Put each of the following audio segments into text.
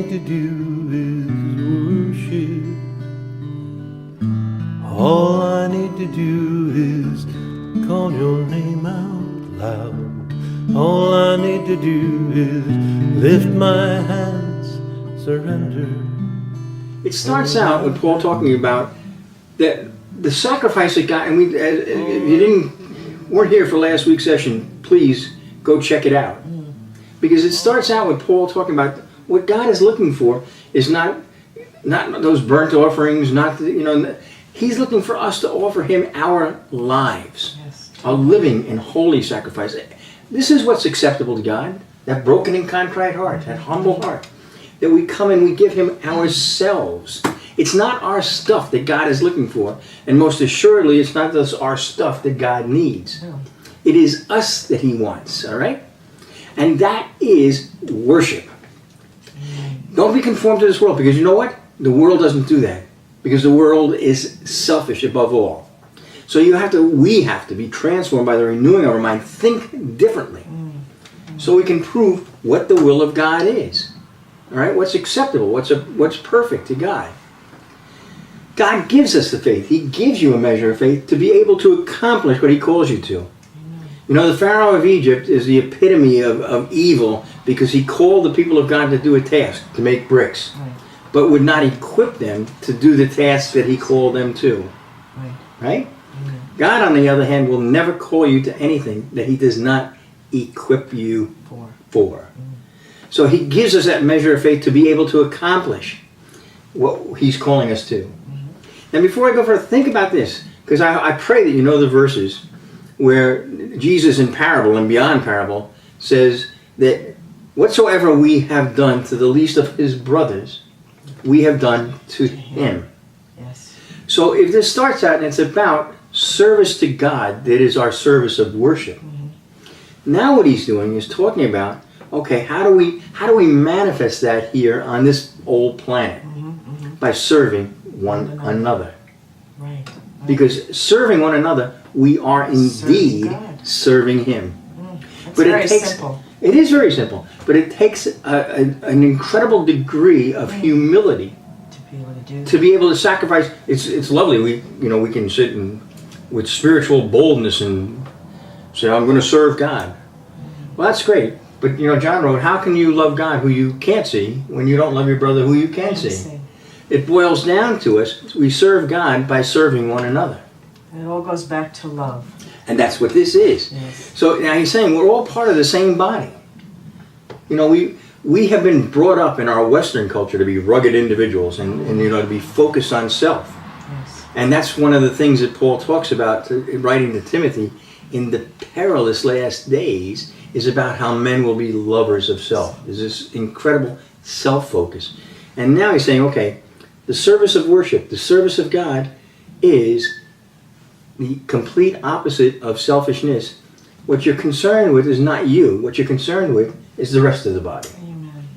need to do is worship. All I need to do is call your name out loud. All I need to do is lift my hands, surrender. It starts out with Paul talking about that the sacrifice that God, and if you weren't here for last week's session, please go check it out. Because it starts out with Paul talking about what God is looking for is not those burnt offerings, He's looking for us to offer Him our lives, a living and holy sacrifice. This is what's acceptable to God, that broken and contrite heart, that humble heart, that we come and we give Him ourselves. It's not our stuff that God is looking for, and most assuredly, it's not just our stuff that God needs. It is us that He wants, all right? And that is worship. Don't be conformed to this world, because you know what? The world doesn't do that, because the world is selfish above all. So we have to be transformed by the renewing of our mind, think differently, so we can prove what the will of God is. All right, what's acceptable, what's perfect to God. God gives us the faith. He gives you a measure of faith to be able to accomplish what He calls you to. You know, the Pharaoh of Egypt is the epitome of evil, because he called the people of God to do a task, to make bricks, but would not equip them to do the task that He called them to. Right? God, on the other hand, will never call you to anything that He does not equip you for. So He gives us that measure of faith to be able to accomplish what He's calling us to. And before I go further, think about this, because I pray that you know the verses where Jesus in parable and beyond parable says that whatsoever we have done to the least of His brothers, we have done to Him. So if this starts out and it's about service to God, that is our service of worship. Now what He's doing is talking about, okay, how do we manifest that here on this old planet? By serving one another. Because serving one another, we are indeed serving Him. But it takes simple. It is very simple, but it takes an incredible degree of humility to be able to sacrifice. It's lovely. We can sit with spiritual boldness and say, I'm going to serve God. Well, that's great. But John wrote, how can you love God who you can't see when you don't love your brother who you can see? It boils down to us. We serve God by serving one another. It all goes back to love. And that's what this is. So now he's saying we're all part of the same body. We have been brought up in our Western culture to be rugged individuals and to be focused on self. And that's one of the things that Paul talks about writing to Timothy in the perilous last days, is about how men will be lovers of self. There's this incredible self-focus. And now he's saying, okay, the service of worship, the service of God, is the complete opposite of selfishness. What you're concerned with is not you. What you're concerned with is the rest of the body. Amen.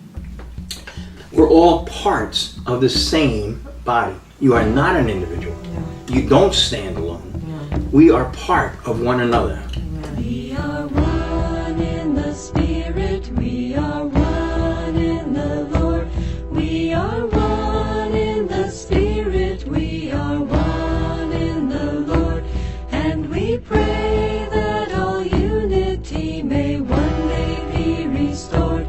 We're all parts of the same body. You are not an individual. No. You don't stand alone. No. We are part of one another. Amen. We are one in the Spirit. We are one in the Lord. We are one in the Spirit. We are one in the Lord. And we pray that all unity may one day be restored.